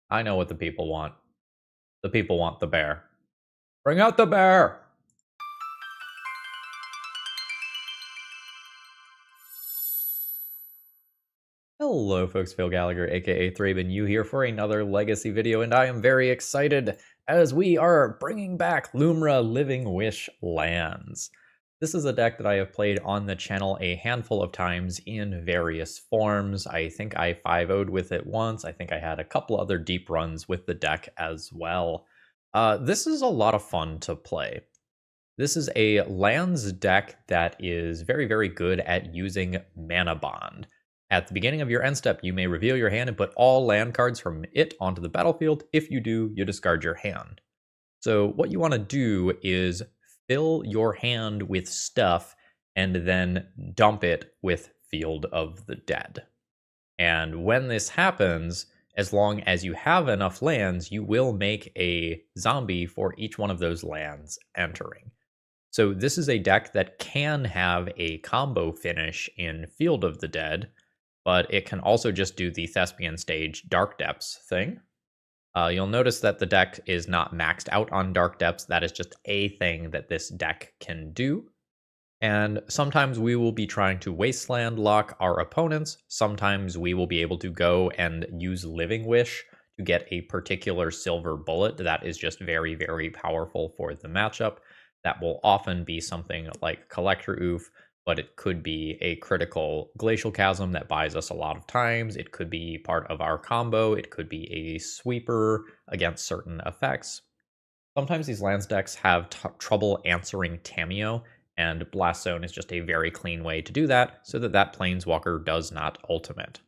I know what the people want. The people want the bear. Bring out the bear! Hello folks, Phil Gallagher, aka ThrabenU here for another Legacy video, and I am very excited as we are bringing back Lumra Living Wish Lands. This is a deck that I have played on the channel a handful of times in various forms. I think I 5-0'd with it once. I think I had a couple other deep runs with the deck as well. This is a lot of fun to play. This is a lands deck that is very, very good at using Manabond. At the beginning of your end step, you may reveal your hand and put all land cards from it onto the battlefield. If you do, you discard your hand. So what you want to do is fill your hand with stuff and then dump it with Field of the Dead. And when this happens, as long as you have enough lands, you will make a zombie for each one of those lands entering. So this is a deck that can have a combo finish in Field of the Dead, but it can also just do the Thespian stage Dark Depths thing. You'll notice that the deck is not maxed out on Dark Depths. That is just a thing that this deck can do. And sometimes we will be trying to Wasteland lock our opponents. Sometimes we will be able to go and use Living Wish to get a particular silver bullet that is just very, very powerful for the matchup. That will often be something like Collector Oof, but it could be a critical Glacial Chasm that buys us a lot of times. It could be part of our combo. It could be a sweeper against certain effects. Sometimes these lands decks have trouble answering Tamiyo, and Blast Zone is just a very clean way to do that so that that Planeswalker does not ultimate.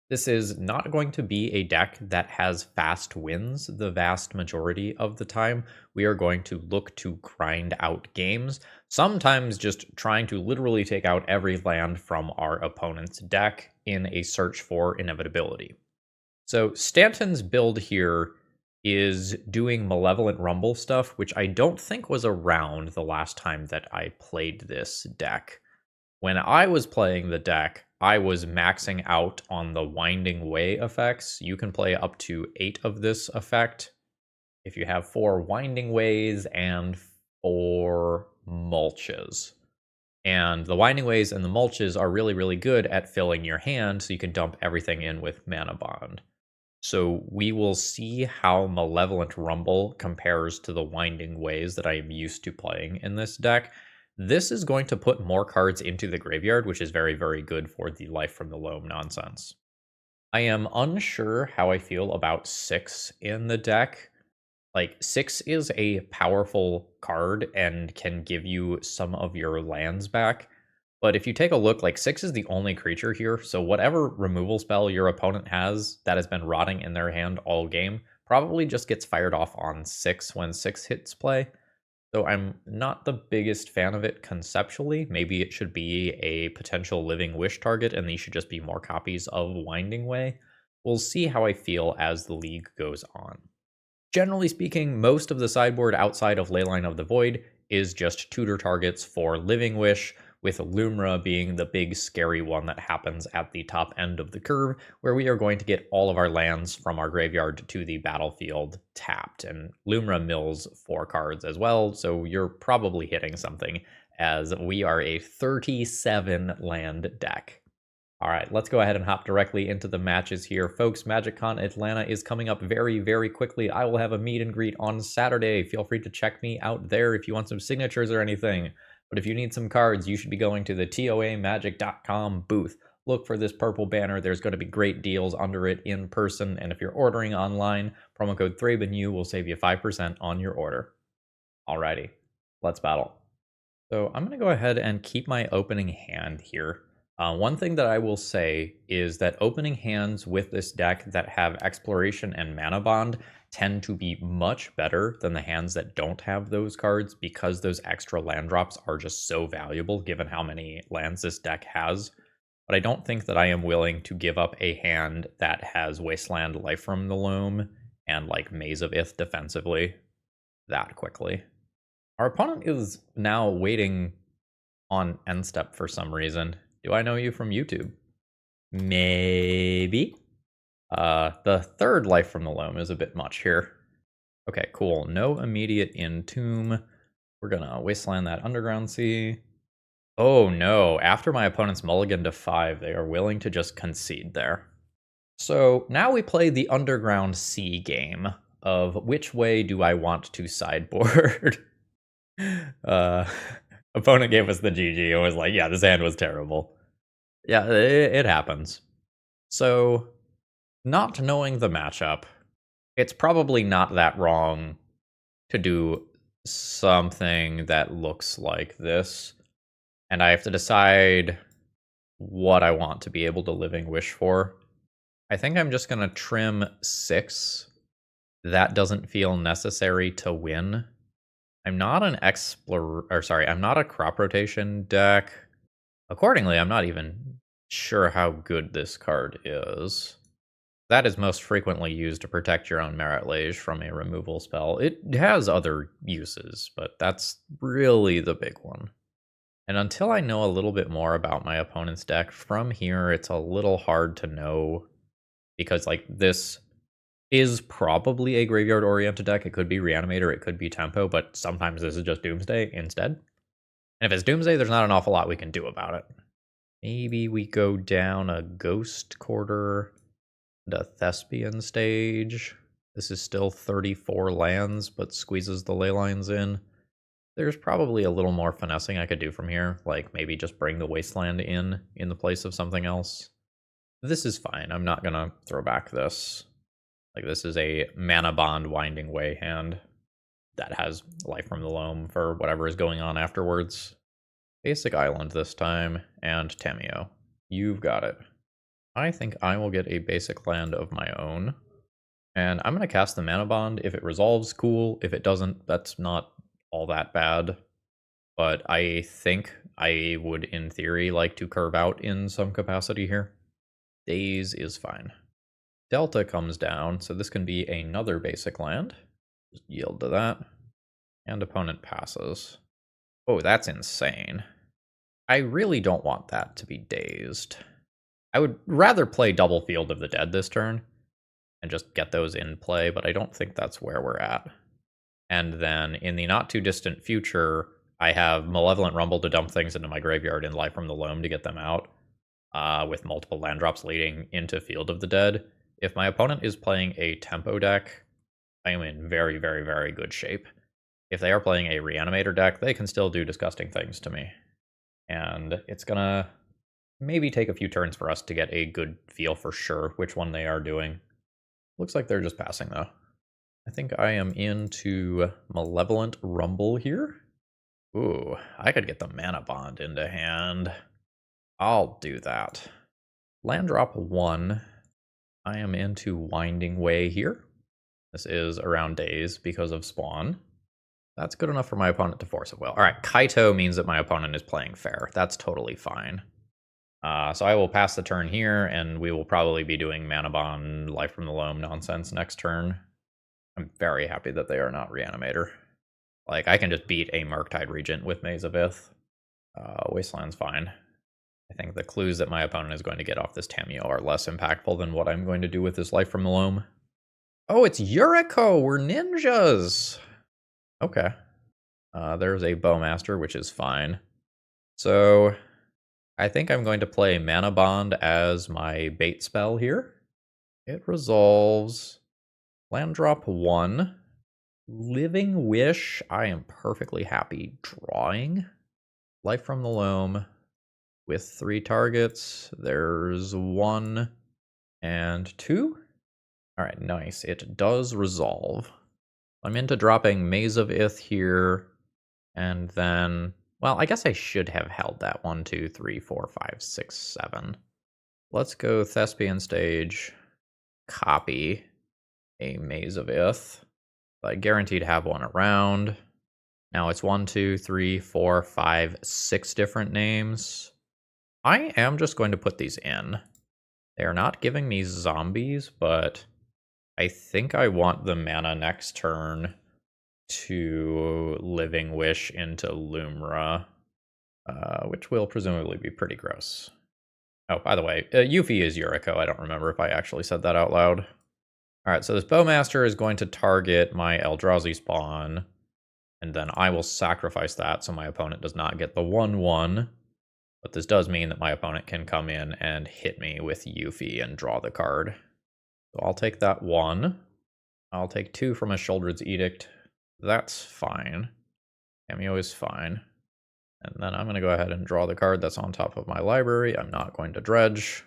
This is not going to be a deck that has fast wins the vast majority of the time. We are going to look to grind out games, sometimes just trying to literally take out every land from our opponent's deck in a search for inevitability. So Stanton's build here is doing Malevolent Rumble stuff, which I don't think was around the last time that I played this deck. When I was playing the deck, I was maxing out on the Winding Way effects. You can play up to 8 of this effect if you have 4 Winding Ways and 4 Mulches. And the Winding Ways and the Mulches are really, really good at filling your hand, so you can dump everything in with Manabond. So we will see how Malevolent Rumble compares to the Winding Ways that I am used to playing in this deck. This is going to put more cards into the graveyard, which is very, very good for the Life from the Loam nonsense. I am unsure how I feel about 6 in the deck. Like, 6 is a powerful card and can give you some of your lands back. But if you take a look, like 6 is the only creature here, so whatever removal spell your opponent has that has been rotting in their hand all game probably just gets fired off on 6 when 6 hits play. So I'm not the biggest fan of it conceptually. Maybe it should be a potential Living Wish target, and these should just be more copies of Winding Way. We'll see how I feel as the league goes on. Generally speaking, most of the sideboard outside of Leyline of the Void is just tutor targets for Living Wish, with Lumra being the big scary one that happens at the top end of the curve, where we are going to get all of our lands from our graveyard to the battlefield tapped. And Lumra mills 4 cards as well, so you're probably hitting something, as we are a 37 land deck. All right, let's go ahead and hop directly into the matches here. Folks, MagicCon Atlanta is coming up very, very quickly. I will have a meet and greet on Saturday. Feel free to check me out there if you want some signatures or anything. But if you need some cards, you should be going to the TOAmagic.com booth. Look for this purple banner. There's going to be great deals under it in person. And if you're ordering online, promo code ThrabenU will save you 5% on your order. Alrighty, let's battle. So I'm going to go ahead and keep my opening hand here. One thing that I will say is that opening hands with this deck that have Exploration and Manabond tend to be much better than the hands that don't have those cards, because those extra land drops are just so valuable given how many lands this deck has. But I don't think that I am willing to give up a hand that has Wasteland, Life from the Loam, and like Maze of Ith defensively that quickly. Our opponent is now waiting on end step for some reason. Do I know you from YouTube? Maybe. The third Life from the Loam is a bit much here. Okay, cool. No immediate Entomb. We're gonna Wasteland that Underground Sea. Oh no, after my opponent's mulligan to 5, they are willing to just concede there. So now we play the Underground Sea game of which way do I want to sideboard. uh, Opponent gave us the GG and was like, yeah, this hand was terrible. Yeah, it happens. So, not knowing the matchup, it's probably not that wrong to do something that looks like this. And I have to decide what I want to be able to Living Wish for. I think I'm just going to trim 6. That doesn't feel necessary to win. I'm not an I'm not a crop rotation deck. Accordingly, I'm not even sure how good this card is. That is most frequently used to protect your own Merit Lage from a removal spell. It has other uses, but that's really the big one. And until I know a little bit more about my opponent's deck, from here it's a little hard to know, because like this is probably a graveyard-oriented deck. It could be Reanimator, it could be Tempo, but sometimes this is just Doomsday instead. And if it's Doomsday, there's not an awful lot we can do about it. Maybe we go down a Ghost Quarter, the Thespian stage. This is still 34 lands, but squeezes the ley lines in. There's probably a little more finessing I could do from here, like maybe just bring the Wasteland in the place of something else. This is fine. I'm not gonna throw back this. Like, this is a Manabond Winding Way hand that has Life from the Loam for whatever is going on afterwards. Basic Island this time, and Tamiyo. You've got it. I think I will get a basic land of my own. And I'm going to cast the Manabond. If it resolves, cool. If it doesn't, that's not all that bad. But I think I would, in theory, like to curve out in some capacity here. Daze is fine. Delta comes down, so this can be another basic land. Just yield to that. And opponent passes. Oh, that's insane. I really don't want that to be dazed. I would rather play double Field of the Dead this turn and just get those in play, but I don't think that's where we're at. And then in the not too distant future, I have Malevolent Rumble to dump things into my graveyard and Life from the Loam to get them out, with multiple land drops leading into Field of the Dead. If my opponent is playing a Tempo deck, I am in very, very, very good shape. If they are playing a Reanimator deck, they can still do disgusting things to me. And it's gonna maybe take a few turns for us to get a good feel for sure which one they are doing. Looks like they're just passing, though. I think I am into Malevolent Rumble here. Ooh, I could get the Manabond into hand. I'll do that. Land drop 1. I am into Winding Way here. This is around Daze because of Spawn. That's good enough for my opponent to force it well. All right, Kaito means that my opponent is playing fair. That's totally fine. So I will pass the turn here, and we will probably be doing Manabond, Life from the Loam nonsense next turn. I'm very happy that they are not Reanimator. Like, I can just beat a Murktide Regent with Maze of Ith. Wasteland's fine. I think the clues that my opponent is going to get off this Tamiyo are less impactful than what I'm going to do with this Life from the Loam. Oh, it's Yuriko! We're ninjas! Okay. There's a Bowmaster, which is fine. So I think I'm going to play Manabond as my bait spell here. It resolves land drop 1. Living Wish, I am perfectly happy drawing. Life from the Loam with 3 targets. There's 1 and 2. All right, nice. It does resolve. I'm into dropping Maze of Ith here, and then, well, I guess I should have held that 1, 2, 3, 4, 5, 6, 7. Let's go Thespian stage, copy a Maze of Ith. I guaranteed to have one around. Now it's 1, 2, 3, 4, 5, 6 different names. I am just going to put these in. They are not giving me zombies, but I think I want the mana next turn to Living Wish into Lumra, which will presumably be pretty gross. Oh, by the way, Yuffie is Yuriko. I don't remember if I actually said that out loud. All right, so this Bowmaster is going to target my Eldrazi spawn, and then I will sacrifice that so my opponent does not get the 1/1. But this does mean that my opponent can come in and hit me with Yuffie and draw the card. So I'll take that 1. I'll take 2 from a Sheoldred's Edict. That's fine. Cameo is fine. And then I'm going to go ahead and draw the card that's on top of my library. I'm not going to dredge,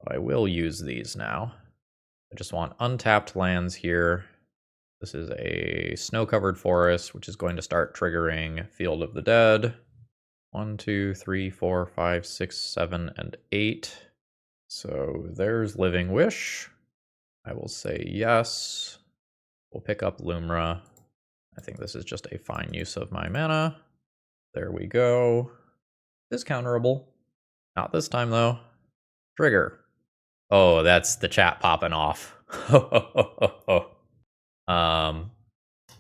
but I will use these now. I just want untapped lands here. This is a snow-covered forest, which is going to start triggering Field of the Dead. 1, 2, 3, 4, 5, 6, 7, and 8. So there's Living Wish. I will say yes. We'll pick up Lumra. I think this is just a fine use of my mana. There we go. Discounterable. Not this time, though. Trigger. Oh, that's the chat popping off.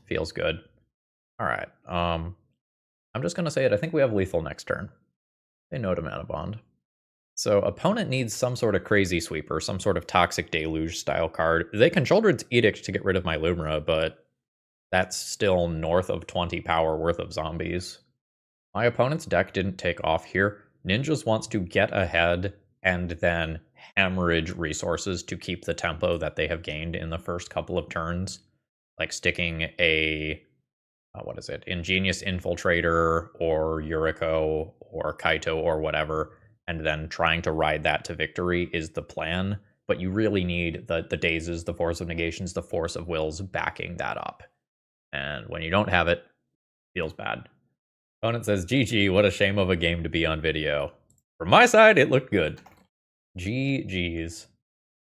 Feels good. All right. I'm just going to say it. I think we have lethal next turn. Say no to Manabond. So opponent needs some sort of crazy sweeper, some sort of toxic deluge style card. They can Sheoldred's Edict to get rid of my Lumra, but that's still north of 20 power worth of zombies. My opponent's deck didn't take off here. Ninjas wants to get ahead and then hemorrhage resources to keep the tempo that they have gained in the first couple of turns. Like sticking a, Ingenious Infiltrator or Yuriko or Kaito or whatever, and then trying to ride that to victory is the plan. But you really need the dazes, the Force of Negations, the Force of Wills backing that up. And when you don't have it, feels bad. Opponent says, GG, what a shame of a game to be on video. From my side, it looked good. GG's.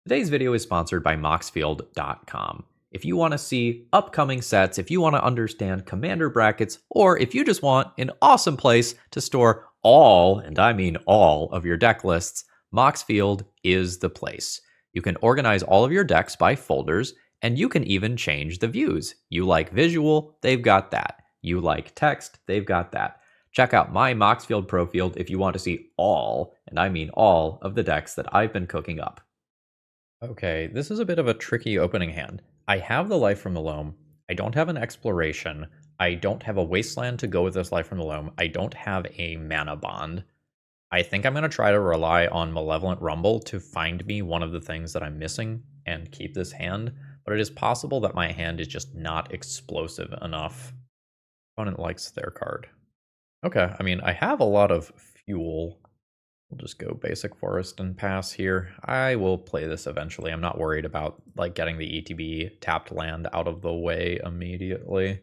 Today's video is sponsored by Moxfield.com. If you want to see upcoming sets, if you want to understand commander brackets, or if you just want an awesome place to store all, and I mean all, of your deck lists, Moxfield is the place. You can organize all of your decks by folders, and you can even change the views. You like visual, they've got that. You like text, they've got that. Check out my Moxfield Pro Field if you want to see all, and I mean all, of the decks that I've been cooking up. Okay, this is a bit of a tricky opening hand. I have the Life from the Loam. I don't have an Exploration. I don't have a Wasteland to go with this Life from the Loam. I don't have a Manabond. I think I'm going to try to rely on Malevolent Rumble to find me one of the things that I'm missing and keep this hand, but it is possible that my hand is just not explosive enough. Opponent likes their card. Okay, I mean, I have a lot of fuel. We'll just go basic forest and pass here. I will play this eventually. I'm not worried about like getting the ETB tapped land out of the way immediately.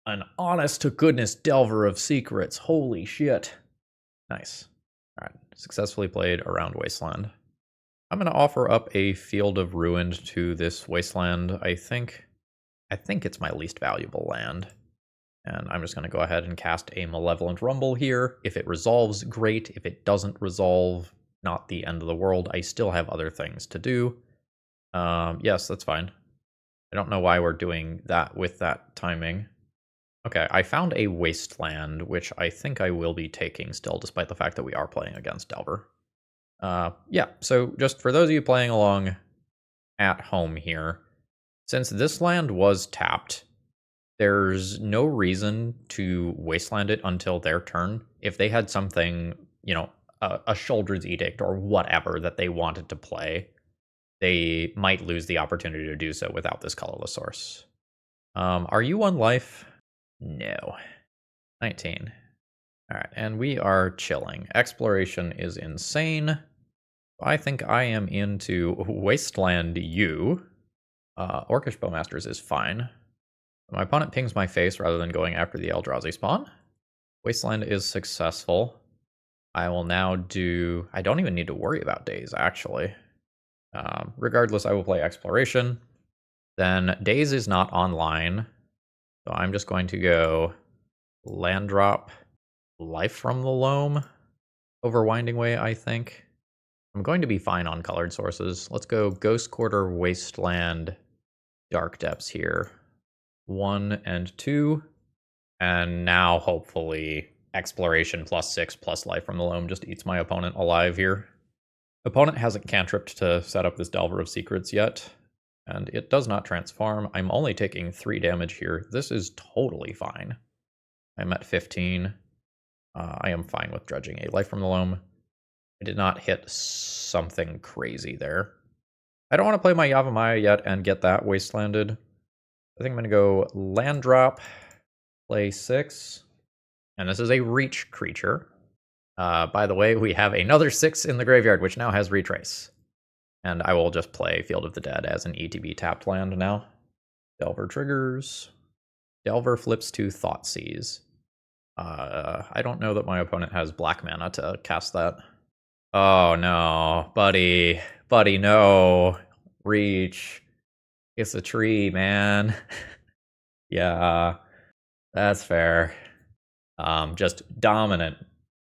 An honest to goodness Delver of Secrets. Holy shit. Nice. All right, successfully played around Wasteland. I'm going to offer up a Field of Ruined to this Wasteland. I think it's my least valuable land. And I'm just going to go ahead and cast a Malevolent Rumble here. If it resolves, great. If it doesn't resolve, not the end of the world. I still have other things to do. Yes, that's fine. I don't know why we're doing that with that timing. Okay, I found a Wasteland, which I think I will be taking still, despite the fact that we are playing against Delver. Yeah, so just for those of you playing along at home here, since this land was tapped, there's no reason to Wasteland it until their turn. If they had something, you know, a Sheoldred's Edict or whatever that they wanted to play, they might lose the opportunity to do so without this colorless source. Are you one life? No. 19. All right, and we are chilling. Exploration is insane. I think I am into Wasteland U. Orcish Bowmasters is fine. My opponent pings my face rather than going after the Eldrazi spawn. Wasteland is successful. I will now do... I don't even need to worry about days, actually. Regardless, I will play Exploration. Then Days is not online. So I'm just going to go land drop Life from the Loam over Winding Way, I think. I'm going to be fine on colored sources. Let's go Ghost Quarter, Wasteland, Dark Depths here. 1 and 2. And now, hopefully, Exploration +6 plus Life from the Loam just eats my opponent alive here. Opponent hasn't cantripped to set up this Delver of Secrets yet, and it does not transform. I'm only taking 3 damage here. This is totally fine. I'm at 15. I am fine with dredging a Life from the Loam. I did not hit something crazy there. I don't want to play my Yavimaya yet and get that wastelanded. I think I'm going to go land drop, play 6, and this is a reach creature. By the way, we have another 6 in the graveyard, which now has Retrace. And I will just play Field of the Dead as an ETB tapped land now. Delver triggers. Delver flips to Thoughtseize. I don't know that my opponent has black mana to cast that. Oh no, buddy. Buddy, no. Reach. It's a tree, man. Yeah, that's fair. Just dominant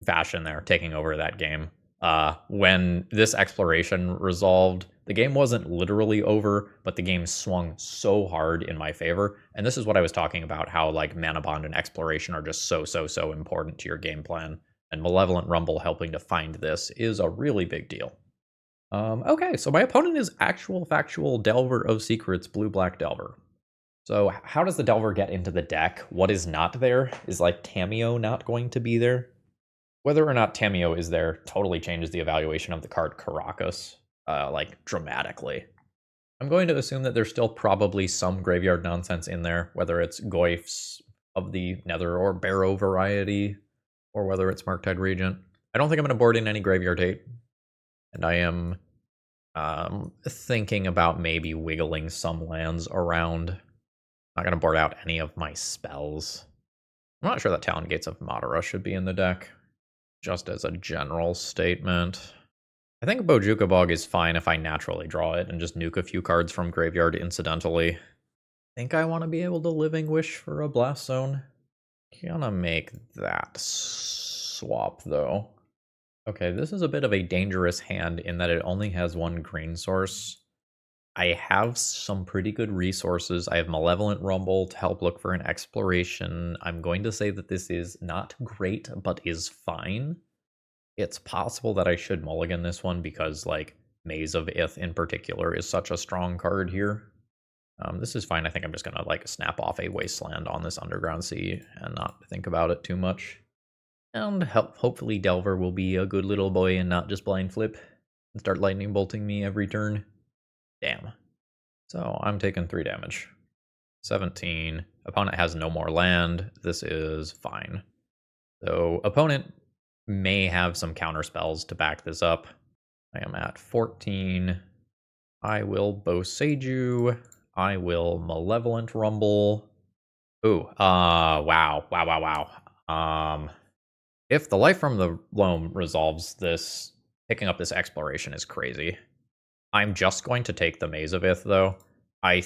fashion there, taking over that game. When this exploration resolved, the game wasn't literally over, but the game swung so hard in my favor. And this is what I was talking about, how like Manabond and exploration are just so important to your game plan. And Malevolent Rumble helping to find this is a really big deal. Okay, so my opponent is actual factual Delver of Secrets, blue-black Delver. So how does the Delver get into the deck? What is not there? Is like Tamiyo not going to be there? Whether or not Tamiyo is there totally changes the evaluation of the card Caracas, like dramatically. I'm going to assume that there's still probably some graveyard nonsense in there, whether it's Goyfs of the Nether or Barrow variety, or whether it's Murktide Regent. I don't think I'm going to board in any graveyard hate, and I am thinking about maybe wiggling some lands around. I'm not going to board out any of my spells. I'm not sure that Talon Gates of Madara should be in the deck, just as a general statement. I think Bojuka Bog is fine if I naturally draw it and just nuke a few cards from graveyard incidentally. I think I want to be able to Living Wish for a Blast Zone. Gonna make that swap though. Okay, this is a bit of a dangerous hand in that it only has 1 green source. I have some pretty good resources. I have Malevolent Rumble to help look for an exploration. I'm going to say that this is not great, but is fine. It's possible that I should mulligan this one because, like, Maze of Ith in particular is such a strong card here. This is fine. I think I'm just going to, like, snap off a Wasteland on this Underground Sea and not think about it too much. And hopefully Delver will be a good little boy and not just blind flip and start lightning bolting me every turn. Damn. So I'm taking 3 damage. 17. Opponent has no more land. This is fine. So opponent may have some counter spells to back this up. I am at 14. I will Boseiju. I will Malevolent Rumble. Ooh, wow. If the Life from the Loam resolves this, picking up this exploration is crazy. I'm just going to take the Maze of Ith, though. I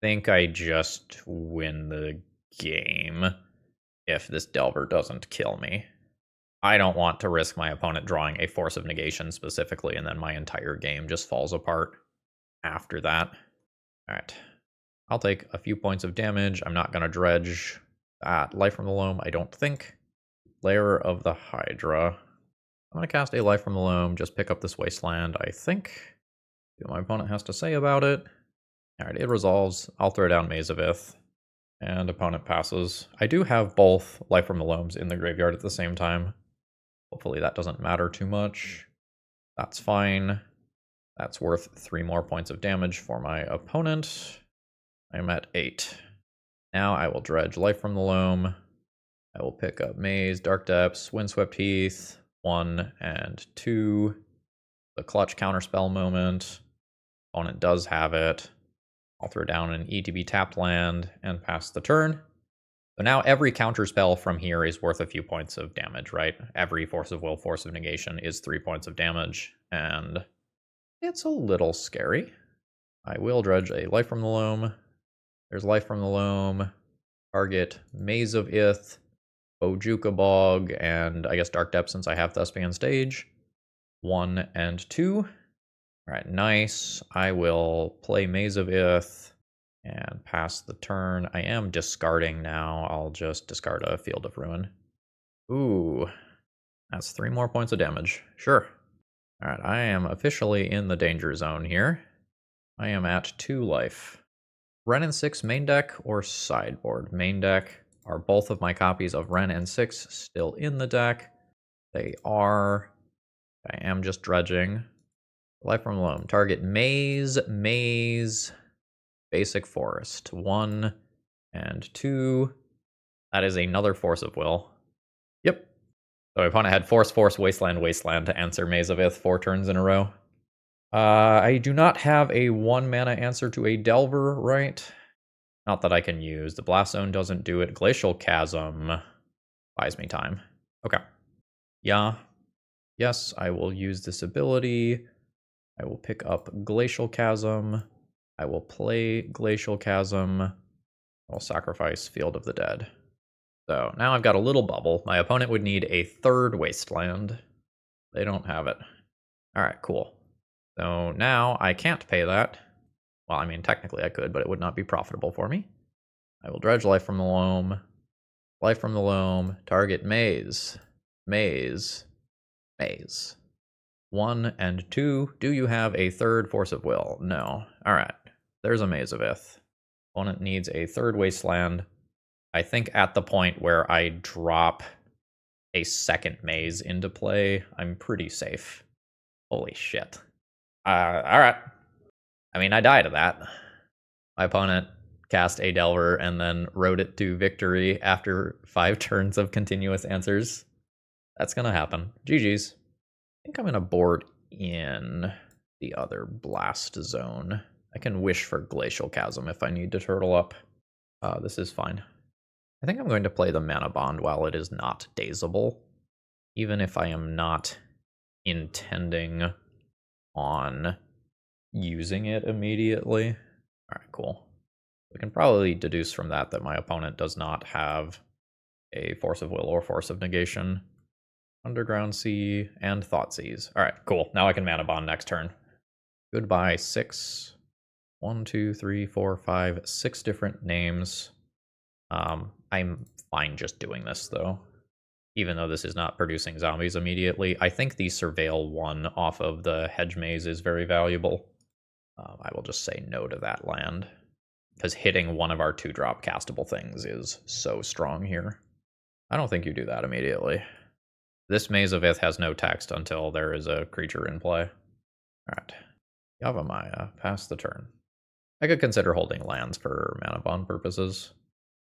think I just win the game if this Delver doesn't kill me. I don't want to risk my opponent drawing a Force of Negation specifically, and then my entire game just falls apart after that. Alright. I'll take a few points of damage. I'm not going to dredge that Life from the Loam, I don't think. Lair of the Hydra. I'm going to cast a Life from the Loam, just pick up this Wasteland, I think. See what my opponent has to say about it. Alright, it resolves. I'll throw down Maze of Ith. And opponent passes. I do have both Life from the Loams in the graveyard at the same time. Hopefully that doesn't matter too much. That's fine. That's worth 3 more points of damage for my opponent. I'm at 8. Now I will dredge Life from the Loam. I will pick up Maze, Dark Depths, Windswept Heath, 1 and 2. The clutch counterspell moment. Opponent does have it. I'll throw down an ETB tapped land and pass the turn. So now every counterspell from here is worth a few points of damage, right? Every Force of Will, Force of Negation is 3 points of damage, and it's a little scary. I will dredge a Life from the Loam. There's Life from the Loam. Target Maze of Ith, Bojuka Bog, and I guess Dark Depths since I have Thespian Stage. 1 and 2. Alright, nice. I will play Maze of Ith and pass the turn. I am discarding now. I'll just discard a Field of Ruin. Ooh, that's 3 more points of damage. Sure. Alright, I am officially in the danger zone here. I am at 2 life. Ren and 6 main deck or sideboard? Main deck. Are both of my copies of Ren and 6 still in the deck? They are. I am just dredging. Life from Loam. Target maze, basic forest. 1 and 2. That is another Force of Will. Yep. So my opponent had Force, Wasteland, to answer Maze of Ith 4 turns in a row. I do not have a 1 mana answer to a Delver, right? Not that I can use. The Blast Zone doesn't do it. Glacial Chasm buys me time. Okay. Yeah. Yes, I will use this ability. I will pick up Glacial Chasm. I will play Glacial Chasm. I will sacrifice Field of the Dead. So now I've got a little bubble. My opponent would need a 3rd Wasteland. They don't have it. Alright, cool. So now I can't pay that. Well, I mean, technically I could, but it would not be profitable for me. I will dredge Life from the Loam. Life from the Loam. Target maze. 1 and 2. Do you have a 3rd Force of Will? No. Alright. There's a Maze of Ith. Opponent needs a 3rd Wasteland. I think at the point where I drop a 2nd maze into play, I'm pretty safe. Holy shit. Alright. I mean, I die to that. My opponent cast a Delver and then rode it to victory after 5 turns of continuous answers. That's gonna happen. GG's. I think I'm gonna board in the other blast zone. I can wish for Glacial Chasm if I need to turtle up. This is fine. I think I'm going to play the Manabond while it is not dazable, even if I am not intending on using it immediately. Alright, cool. We can probably deduce from that that my opponent does not have a Force of Will or Force of Negation. Underground Sea and Thoughtseize. Alright, cool. Now I can Manabond next turn. Goodbye, 6. 1, 2, 3, 4, 5, 6 different names. I'm fine just doing this, though. Even though this is not producing zombies immediately. I think the Surveil 1 off of the Hedge Maze is very valuable. I will just say no to that land. Because hitting one of our 2-drop castable things is so strong here. I don't think you do that immediately. This Maze of Ith has no text until there is a creature in play. Alright. Yavimaya, pass the turn. I could consider holding lands for Manabond purposes.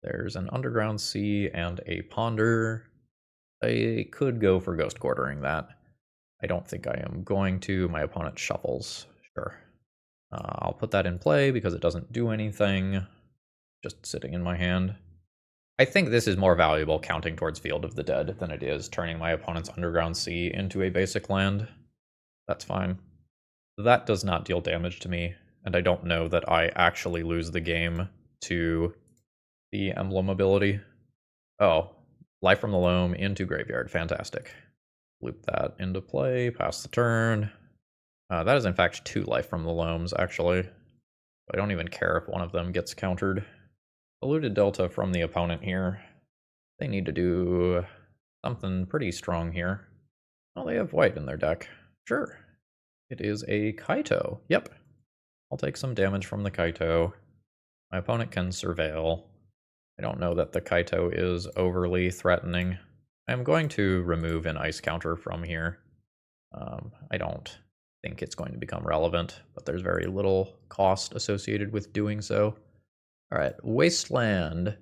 There's an Underground Sea and a Ponder. I could go for Ghost Quartering that. I don't think I am going to. My opponent shuffles. Sure. I'll put that in play because it doesn't do anything. Just sitting in my hand. I think this is more valuable counting towards Field of the Dead than it is turning my opponent's Underground Sea into a basic land. That's fine. That does not deal damage to me, and I don't know that I actually lose the game to the emblem ability. Oh, Life from the Loam into Graveyard. Fantastic. Loop that into play, pass the turn. That is in fact 2 Life from the Loams, actually. I don't even care if one of them gets countered. Polluted Delta from the opponent here. They need to do something pretty strong here. Well, they have white in their deck. Sure. It is a Kaito. Yep. I'll take some damage from the Kaito. My opponent can Surveil. I don't know that the Kaito is overly threatening. I'm going to remove an ice counter from here. I don't think it's going to become relevant, but there's very little cost associated with doing so. Alright, Wasteland.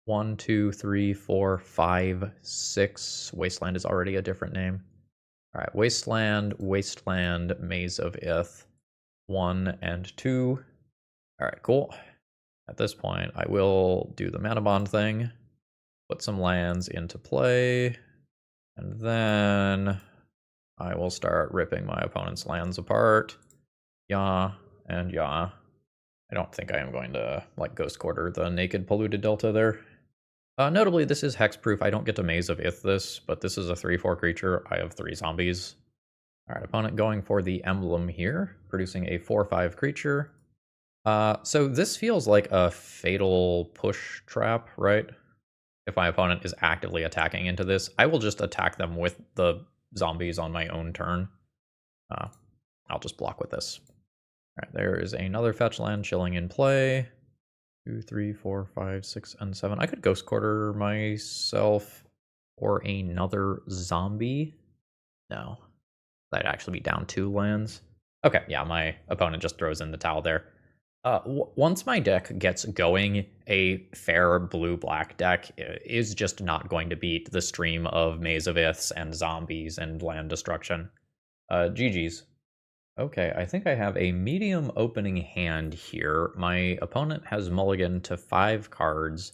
1, 2, 3, 4, 5, 6. Wasteland is already a different name. Alright, Wasteland, Maze of Ith. 1 and 2. Alright, cool. At this point, I will do the Manabond thing. Put some lands into play. And then I will start ripping my opponent's lands apart. Yeah, and yeah. I don't think I am going to, like, Ghost Quarter the naked Polluted Delta there. Notably, this is hexproof. I don't get to Maze of Ith this, but this is a 3/4 creature. I have 3 zombies. Alright, opponent going for the emblem here, producing a 4/5 creature. So this feels like a fatal push trap, right? If my opponent is actively attacking into this, I will just attack them with the zombies on my own turn. I'll just block with this. All right, there is another fetch land chilling in play. 2, 3, 4, 5, 6, and 7. I could Ghost Quarter myself or another zombie. No, that'd actually be down 2 lands. Okay, yeah, my opponent just throws in the towel there. Once my deck gets going, a fair blue-black deck is just not going to beat the stream of Maze of Iths and zombies and land destruction. GG's. Okay, I think I have a medium opening hand here. My opponent has mulliganed to 5 cards.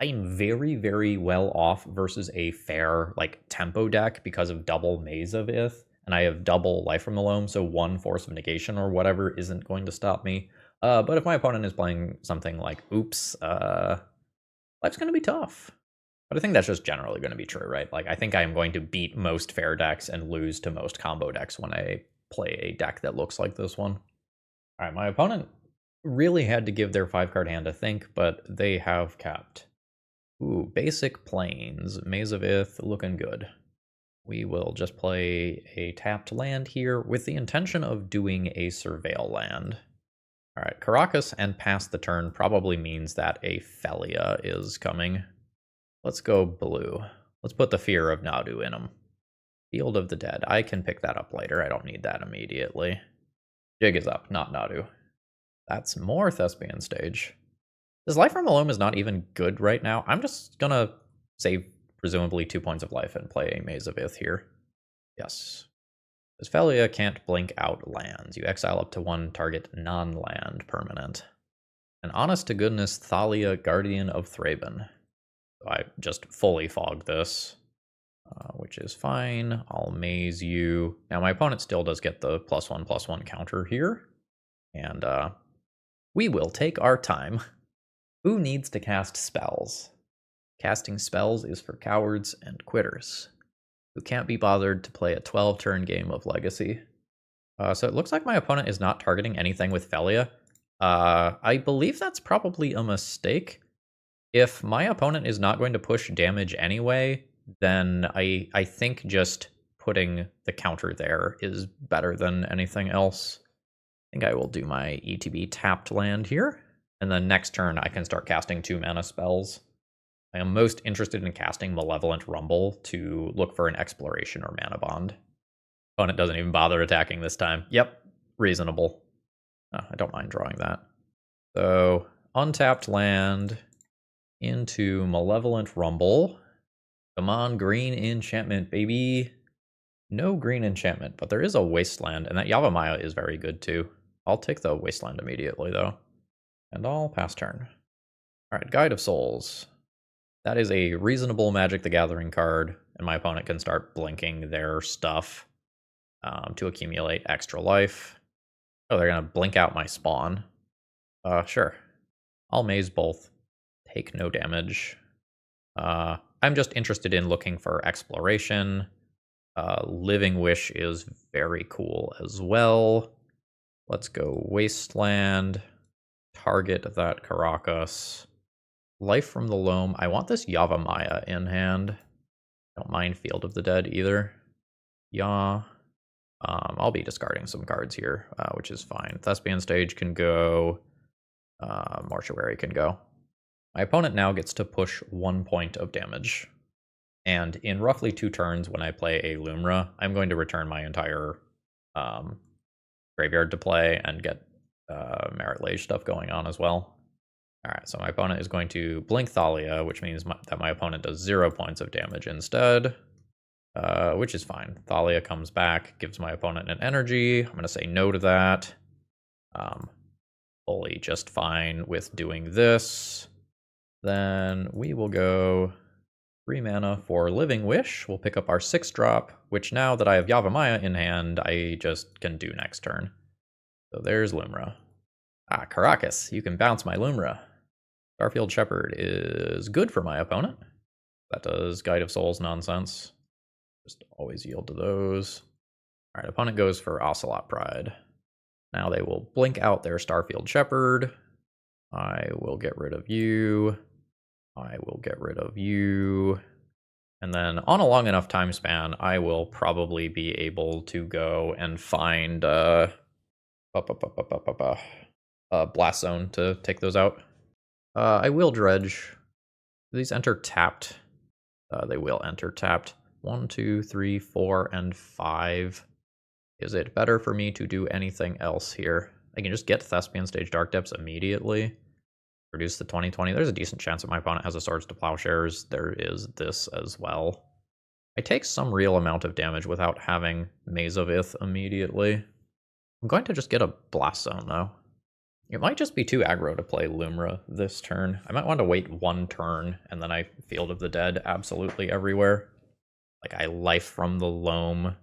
I am very, very well off versus a fair, like, tempo deck because of double Maze of Ith, and I have double Life from the Loam, so 1 Force of Negation or whatever isn't going to stop me. But if my opponent is playing something like Oops, life's going to be tough. But I think that's just generally going to be true, right? Like, I think I am going to beat most fair decks and lose to most combo decks when I play a deck that looks like this one. All right, my opponent really had to give their 5-card hand a think, but they have kept. Ooh, basic plains, Maze of Ith, looking good. We will just play a tapped land here with the intention of doing a Surveil land. All right, Caracas and pass the turn probably means that a Felia is coming. Let's go blue. Let's put the Fear of Nadu in them. Field of the Dead. I can pick that up later. I don't need that immediately. Jig is up, not Nadu. That's more Thespian stage. This Life from Bellow is not even good right now. I'm just gonna save presumably 2 points of life and play a Maze of Ith here. Yes. This Felia can't blink out lands. You exile up to 1 target non-land permanent. And honest to goodness, Thalia, Guardian of Thraben. So I just fully fogged this. Which is fine. I'll maze you. Now, my opponent still does get the +1/+1 counter here. And we will take our time. Who needs to cast spells? Casting spells is for cowards and quitters who can't be bothered to play a 12-turn game of Legacy. So it looks like my opponent is not targeting anything with Felia. I believe that's probably a mistake. If my opponent is not going to push damage anyway, then I think just putting the counter there is better than anything else. I think I will do my ETB tapped land here, and then next turn I can start casting 2 mana spells. I am most interested in casting Malevolent Rumble to look for an Exploration or Manabond. Opponent doesn't even bother attacking this time. Yep, reasonable. I don't mind drawing that. So, untapped land into Malevolent Rumble. Come on, green enchantment, baby. No green enchantment, but there is a wasteland, and that Yavimaya is very good too. I'll take the wasteland immediately, though. And I'll pass turn. Alright, Guide of Souls. That is a reasonable Magic the Gathering card, and my opponent can start blinking their stuff to accumulate extra life. Oh, they're going to blink out my spawn. Sure. I'll maze both. Take no damage. I'm just interested in looking for exploration. Living Wish is very cool as well. Let's go Wasteland. Target that Caracas. Life from the Loam. I want this Yavimaya in hand. Don't mind Field of the Dead either. Yeah. I'll be discarding some cards here, which is fine. Thespian Stage can go. Mortuary can go. My opponent now gets to push 1 point of damage. And in roughly 2 turns, when I play a Lumra, I'm going to return my entire graveyard to play and get Merit Lage stuff going on as well. Alright, so my opponent is going to blink Thalia, which means that my opponent does 0 points of damage instead. Which is fine. Thalia comes back, gives my opponent an energy. I'm going to say no to that. Fully just fine with doing this. Then we will go 3 mana for Living Wish. We'll pick up our 6-drop, which now that I have Yavimaya in hand, I just can do next turn. So there's Lumra. Ah, Caracas, you can bounce my Lumra. Starfield Shepherd is good for my opponent. That does Guide of Souls nonsense. Just always yield to those. Alright, opponent goes for Ocelot Pride. Now they will blink out their Starfield Shepherd. I will get rid of you. I will get rid of you. And then on a long enough time span, I will probably be able to go and find Blast Zone to take those out. I will Dredge. Do these enter tapped? They will enter tapped. 1, 2, 3, 4, and 5. Is it better for me to do anything else here? I can just get Thespian Stage Dark Depths immediately. Reduce the 2020. There's a decent chance that my opponent has a Swords to Plowshares. There is this as well. I take some real amount of damage without having Maze of Ith immediately. I'm going to just get a Blast Zone, though. It might just be too aggro to play Lumra this turn. I might want to wait one turn, and then I Field of the Dead absolutely everywhere. Like, I Life from the Loam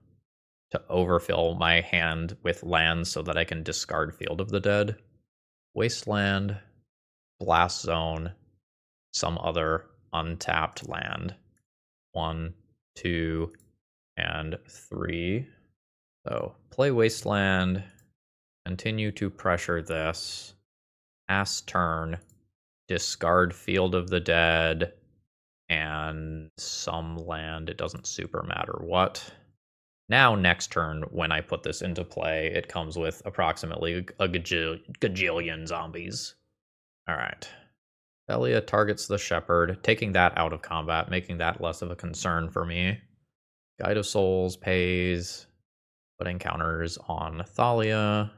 to overfill my hand with lands so that I can discard Field of the Dead. Wasteland, Blast Zone, some other untapped land. 1, 2, and 3. So play Wasteland, continue to pressure this, pass turn, discard Field of the Dead, and some land. It doesn't super matter what. Now, next turn, when I put this into play, it comes with approximately a gajillion zombies. Alright. Thalia targets the Shepherd, taking that out of combat, making that less of a concern for me. Guide of Souls pays, putting counters on Thalia.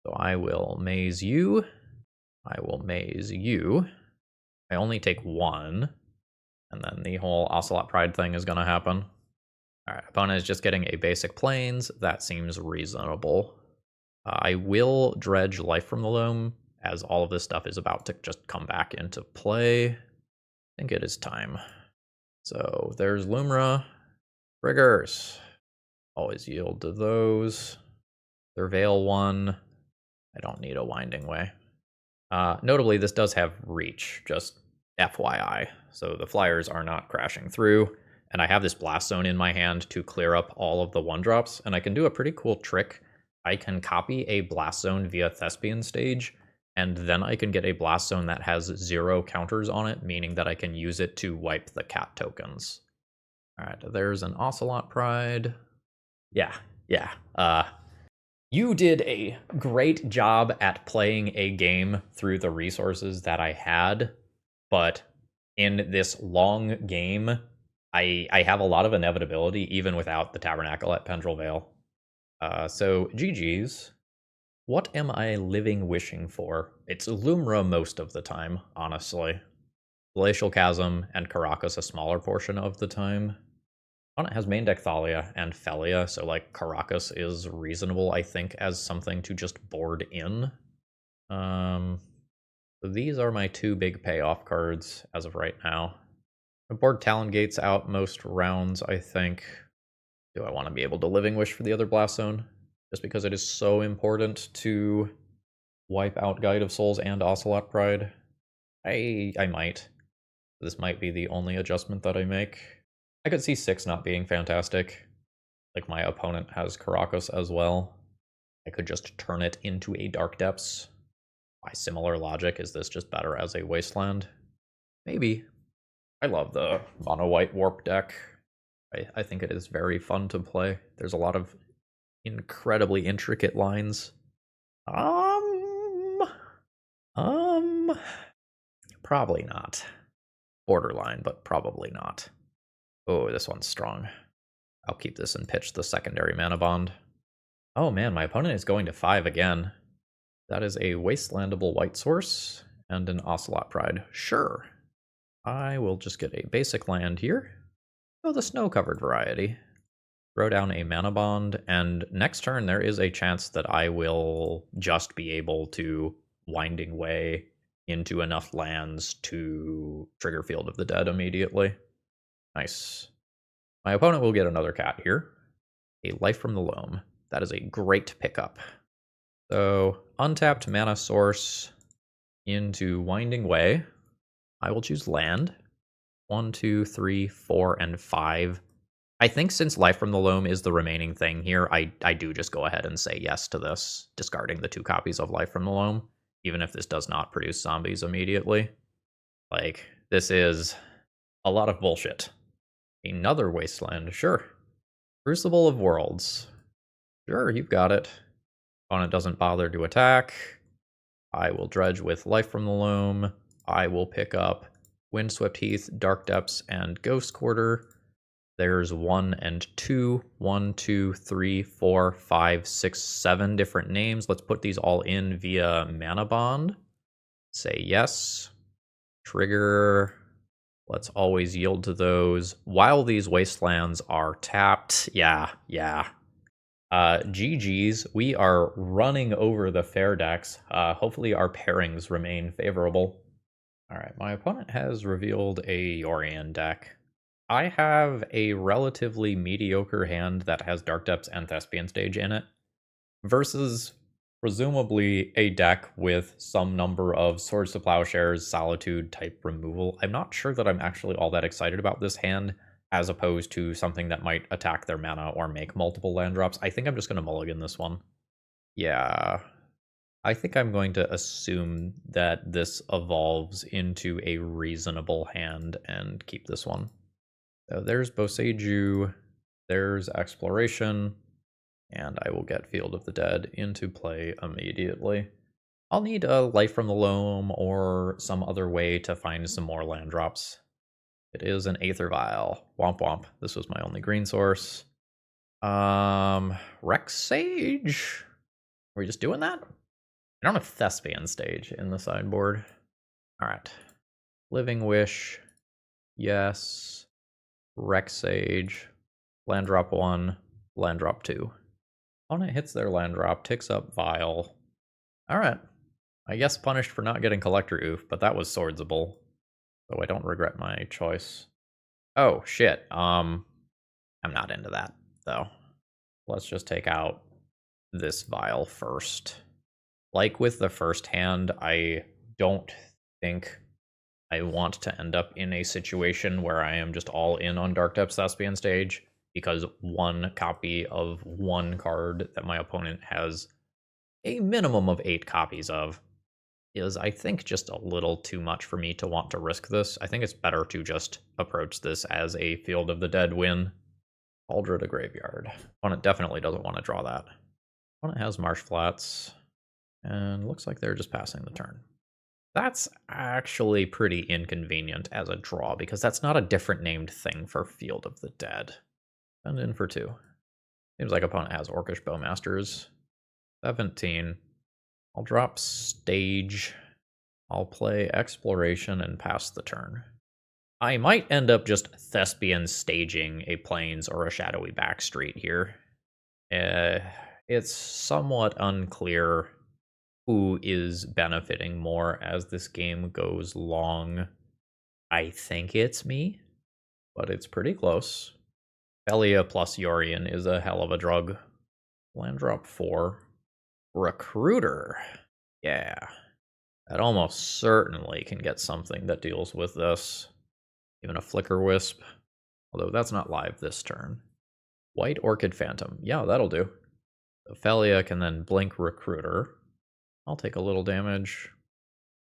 So I will maze you. I will maze you. I only take 1, and then the whole Ocelot Pride thing is going to happen. Alright, opponent is just getting a basic Plains. That seems reasonable. I will Dredge Life from the Loam, as all of this stuff is about to just come back into play. I think it is time. So there's Lumra. Triggers. Always yield to those. Surveil 1. I don't need a Winding Way. Notably, this does have Reach, just FYI. So the flyers are not crashing through. And I have this Blast Zone in my hand to clear up all of the 1-drops. And I can do a pretty cool trick. I can copy a Blast Zone via Thespian Stage, and then I can get a Blast Zone that has 0 counters on it, meaning that I can use it to wipe the cat tokens. Alright, there's an Ocelot Pride. Yeah. You did a great job at playing a game through the resources that I had, but in this long game, I have a lot of inevitability, even without the Tabernacle at Pendrell Vale. So, GG's. What am I living wishing for? It's Lumra most of the time, honestly. Glacial Chasm and Caracas a smaller portion of the time. Opponent has main deck Thalia and Felia, so like Caracas is reasonable, I think, as something to just board in. So these are my 2 big payoff cards as of right now. I board Talon Gates out most rounds, I think. Do I want to be able to Living Wish for the other Blast Zone? Just because it is so important to wipe out Guide of Souls and Ocelot Pride? I might. This might be the only adjustment that I make. I could see 6 not being fantastic. Like, my opponent has Caracas as well. I could just turn it into a Dark Depths. By similar logic, is this just better as a Wasteland? Maybe. I love the mono-white warp deck. I think it is very fun to play. There's a lot of incredibly intricate lines. Probably not. Borderline, but probably not. Oh, this one's strong. I'll keep this and pitch the secondary Manabond. Oh man, my opponent is going to 5 again. That is a wastelandable white source and an Ocelot Pride. Sure. I will just get a basic land here. Oh, the snow-covered variety. Throw down a Manabond, and next turn there is a chance that I will just be able to Winding Way into enough lands to trigger Field of the Dead immediately. Nice. My opponent will get another cat here. A Life from the Loam. That is a great pickup. So, untapped mana source into Winding Way. I will choose land. 1, 2, 3, 4, and 5. I think since Life from the Loam is the remaining thing here, I do just go ahead and say yes to this, discarding the 2 copies of Life from the Loam, even if this does not produce zombies immediately. Like, this is a lot of bullshit. Another wasteland, sure. Crucible of Worlds. Sure, you've got it. Opponent doesn't bother to attack. I will dredge with Life from the Loam. I will pick up Windswept Heath, Dark Depths, and Ghost Quarter. There's 1 and 2. 1, 2, 3, 4, 5, 6, 7 different names. Let's put these all in via Manabond. Say yes. Trigger. Let's always yield to those. While these wastelands are tapped, yeah. GG's, we are running over the fair decks. Hopefully our pairings remain favorable. Alright, my opponent has revealed a Yorion deck. I have a relatively mediocre hand that has Dark Depths and Thespian Stage in it, versus presumably a deck with some number of Swords to Plowshares, Solitude type removal. I'm not sure that I'm actually all that excited about this hand, as opposed to something that might attack their mana or make multiple land drops. I think I'm just going to mulligan this one. Yeah, I think I'm going to assume that this evolves into a reasonable hand and keep this one. So there's Boseiju, there's Exploration, and I will get Field of the Dead into play immediately. I'll need a Life from the Loam or some other way to find some more land drops. It is an Aether Vial. Womp womp. This was my only green source. Rex Sage? Are we just doing that? I don't have Thespian Stage in the sideboard. Alright. Living Wish. Yes. Rex Sage. Land drop 1. Land drop 2. Opponent hits their land drop, ticks up Vial. Alright. I guess punished for not getting Collector Oof, but that was swordsable. So I don't regret my choice. Oh, shit. I'm not into that, though. Let's just take out this Vial first. Like with the first hand, I don't think I want to end up in a situation where I am just all in on Dark Depths Thespian Stage, because one copy of one card that my opponent has a minimum of 8 copies of is, I think, just a little too much for me to want to risk this. I think it's better to just approach this as a Field of the Dead win. Cauldron to Graveyard. Opponent definitely doesn't want to draw that. Opponent has Marsh Flats, and looks like they're just passing the turn. That's actually pretty inconvenient as a draw, because that's not a different named thing for Field of the Dead. Send in for 2. Seems like opponent has Orcish Bowmasters. 17. I'll drop Stage. I'll play Exploration and pass the turn. I might end up just Thespian staging a Plains or a Shadowy Backstreet here. It's somewhat unclear who is benefiting more as this game goes long. I think it's me, but it's pretty close. Belia plus Yorion is a hell of a drug. Land drop 4. Recruiter. Yeah. That almost certainly can get something that deals with this. Even a Flicker Wisp. Although that's not live this turn. White Orchid Phantom. Yeah, that'll do. Ophelia can then blink Recruiter. I'll take a little damage.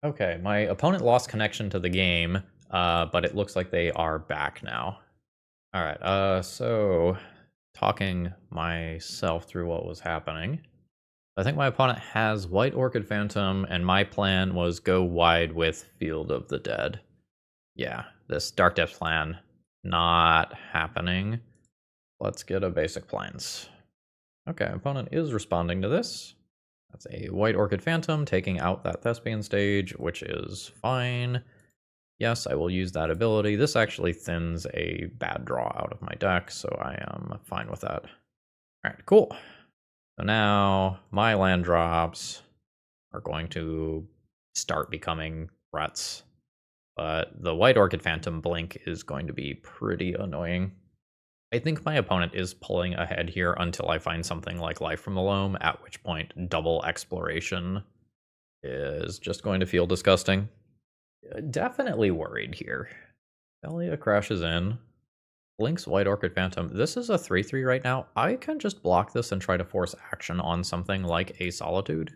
Okay, my opponent lost connection to the game, but it looks like they are back now. Alright, so talking myself through what was happening. I think my opponent has White Orchid Phantom, and my plan was go wide with Field of the Dead. Yeah, this Dark Depths plan, not happening. Let's get a basic Plains. Okay, opponent is responding to this. That's a White Orchid Phantom taking out that Thespian Stage, which is fine. Yes, I will use that ability. This actually thins a bad draw out of my deck, so I am fine with that. Alright, cool. So now my land drops are going to start becoming threats. But the White Orchid Phantom blink is going to be pretty annoying. I think my opponent is pulling ahead here until I find something like Life from the Loam, at which point double Exploration is just going to feel disgusting. Definitely worried here. Belia crashes in. Blinks White Orchid Phantom. This is a 3/3 right now. I can just block this and try to force action on something like a Solitude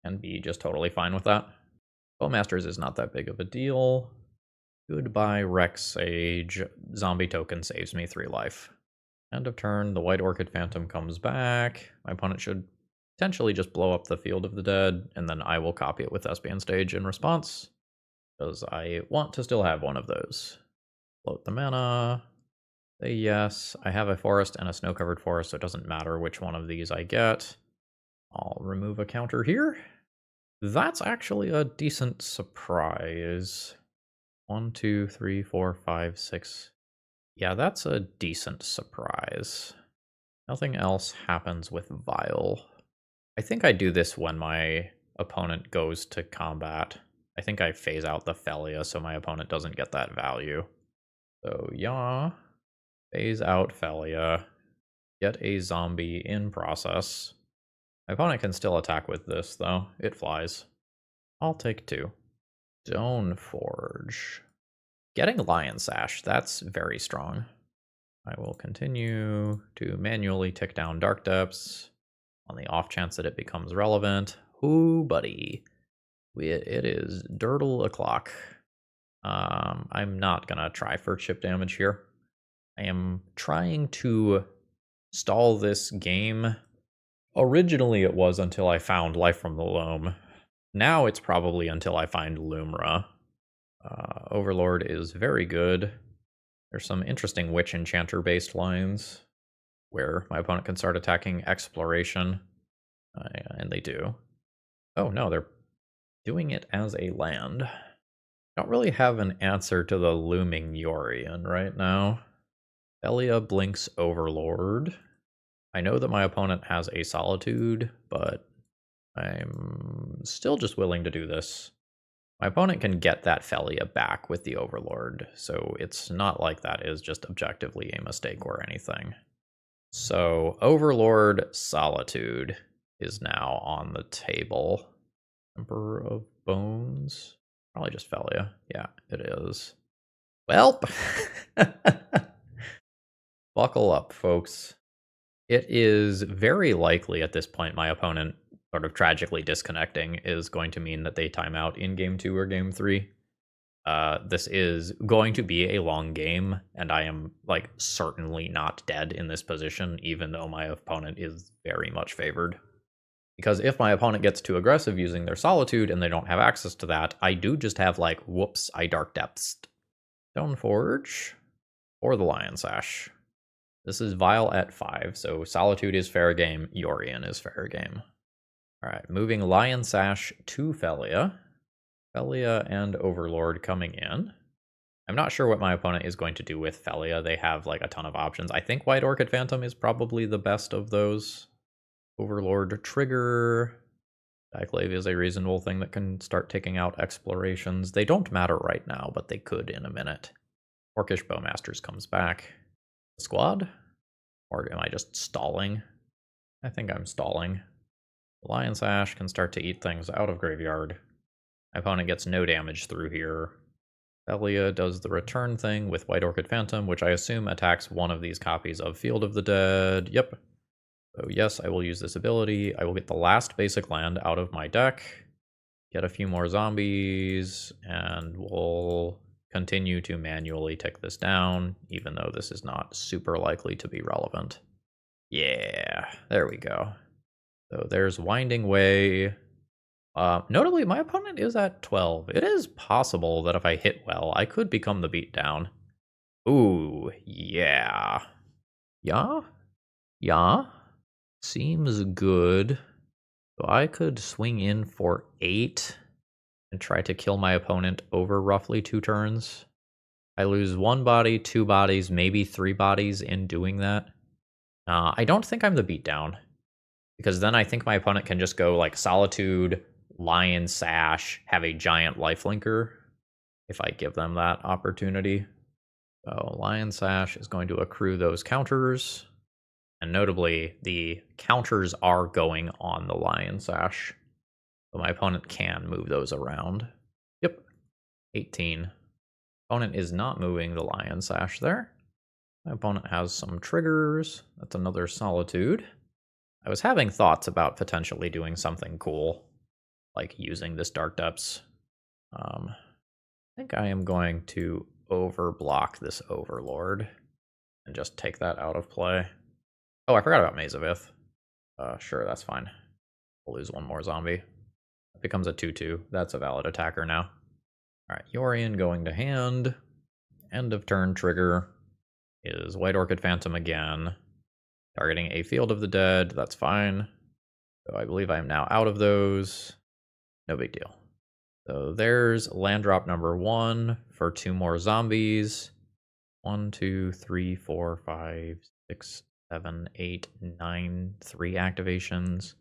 and be just totally fine with that. Bowmasters is not that big of a deal. Goodbye, Rex Sage. Zombie token saves me 3 life. End of turn, the White Orchid Phantom comes back. My opponent should potentially just blow up the Field of the Dead, and then I will copy it with Thespian Stage in response, because I want to still have one of those. Float the mana. Say yes. I have a forest and a snow-covered forest, so it doesn't matter which one of these I get. I'll remove a counter here. That's actually a decent surprise. 1, 2, 3, 4, 5, 6. Yeah, that's a decent surprise. Nothing else happens with Vile. I think I do this when my opponent goes to combat. I think I phase out the Felia so my opponent doesn't get that value. So yeah, phase out Felia. Get a zombie in process. My opponent can still attack with this though. It flies. I'll take 2. Stoneforge. Getting Lion Sash, that's very strong. I will continue to manually tick down Dark Depths on the off chance that it becomes relevant. Ooh, buddy. It is Dirtle o'clock. I'm not gonna try for chip damage here. I am trying to stall this game. Originally it was until I found Life from the Loam. Now it's probably until I find Lumra. Overlord is very good. There's some interesting Witch Enchanter based lines where my opponent can start attacking Exploration, and they do. Oh no, they're doing it as a land. I don't really have an answer to the looming Yorion right now. Elia blinks Overlord. I know that my opponent has a Solitude, but I'm still just willing to do this. My opponent can get that Felia back with the Overlord, so it's not like that is just objectively a mistake or anything. So Overlord Solitude is now on the table. Emperor of Bones? Probably just Felia. Yeah, it is. Well, buckle up, folks. It is very likely at this point my opponent sort of tragically disconnecting is going to mean that they time out in game 2 or game 3. This is going to be a long game, and I am like certainly not dead in this position, even though my opponent is very much favored. Because if my opponent gets too aggressive using their Solitude and they don't have access to that, I do just have like, whoops, I Dark Depths. Stoneforge or the Lion Sash. This is Vile at 5, so Solitude is fair game, Yorion is fair game. Alright, moving Lion Sash to Felia. Felia and Overlord coming in. I'm not sure what my opponent is going to do with Felia. They have like a ton of options. I think White Orchid Phantom is probably the best of those. Overlord trigger. Diclave is a reasonable thing that can start taking out explorations. They don't matter right now, but they could in a minute. Orcish Bowmasters comes back. Squad? Or am I just stalling? I think I'm stalling. Lion Sash can start to eat things out of graveyard. My opponent gets no damage through here. Felia does the return thing with White Orchid Phantom, which I assume attacks one of these copies of Field of the Dead. Yep. So yes, I will use this ability. I will get the last basic land out of my deck, get a few more zombies, and we'll continue to manually tick this down, even though this is not super likely to be relevant. Yeah, there we go. So there's Winding Way. Notably, my opponent is at 12. It is possible that if I hit well, I could become the beatdown. Ooh, yeah. Yeah? Yeah? Seems good. So I could swing in for 8 and try to kill my opponent over roughly 2 turns. I lose 1 body, 2 bodies, maybe 3 bodies in doing that. I don't think I'm the beatdown, because then I think my opponent can just go like Solitude, Lion Sash, have a giant lifelinker if I give them that opportunity. So Lion Sash is going to accrue those counters. And notably, the counters are going on the Lion Sash. So my opponent can move those around. Yep. 18. Opponent is not moving the Lion Sash there. My opponent has some triggers. That's another Solitude. I was having thoughts about potentially doing something cool, like using this Dark Depths. think I am going to overblock this Overlord and just take that out of play. Oh, I forgot about Maze of Ith. Sure, that's fine. We'll lose one more zombie. It becomes a 2/2. That's a valid attacker now. Alright, Yorion going to hand. End of turn trigger is White Orchid Phantom again. Targeting a Field of the Dead, that's fine. So I believe I am now out of those. No big deal. So there's land drop number 1 for 2 more zombies. 1, 2, 3, 4, 5, 6, 7, 8, 9, 3 activations. Is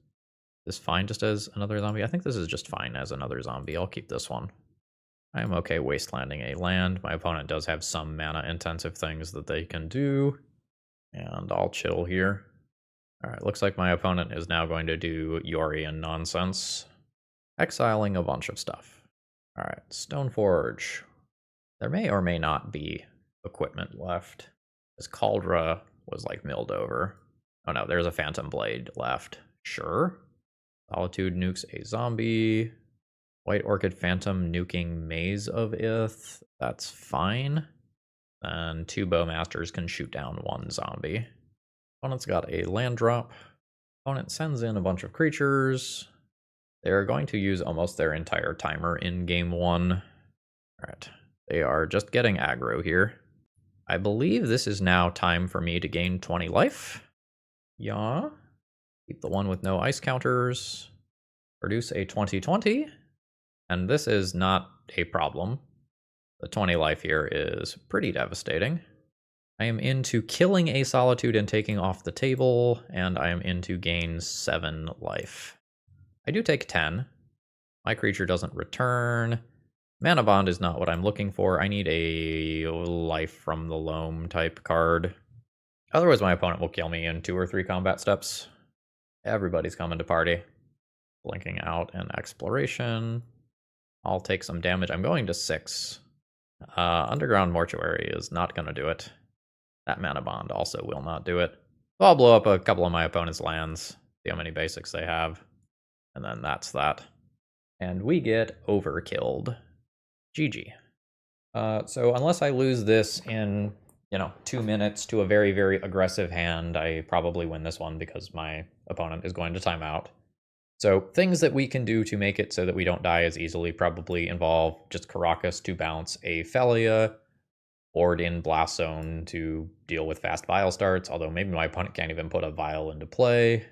this fine just as another zombie? I think this is just fine as another zombie. I'll keep this one. I am okay wastelanding a land. My opponent does have some mana-intensive things that they can do. And I'll chill here. Alright, looks like my opponent is now going to do Yorion nonsense. Exiling a bunch of stuff. Alright, Stoneforge. There may or may not be equipment left. This Cauldra was like milled over. Oh no, there's a Phantom Blade left. Sure. Solitude nukes a zombie. White Orchid Phantom nuking Maze of Ith. That's fine. And 2 Bowmasters can shoot down 1 zombie. Opponent's got a land drop. Opponent sends in a bunch of creatures. They're going to use almost their entire timer in game 1. Alright. They are just getting aggro here. I believe this is now time for me to gain 20 life. Yeah. Keep the one with no ice counters. Produce a 20/20. And this is not a problem. The 20 life here is pretty devastating. I am into killing a Solitude and taking off the table, and I am into gain 7 life. I do take 10. My creature doesn't return. Manabond is not what I'm looking for. I need a life from the loam type card. Otherwise my opponent will kill me in 2 or 3 combat steps. Everybody's coming to party. Blinking out an exploration. I'll take some damage. I'm going to 6. Underground Mortuary is not going to do it. That Manabond also will not do it. So I'll blow up a couple of my opponent's lands, see how many basics they have, and then that's that. And we get overkilled. GG. So unless I lose this in, 2 minutes to a very, very aggressive hand, I probably win this one because my opponent is going to time out. So things that we can do to make it so that we don't die as easily probably involve just Caracas to bounce a Thalia, Board in Blast Zone to deal with fast Vial starts, although maybe my opponent can't even put a Vial into play.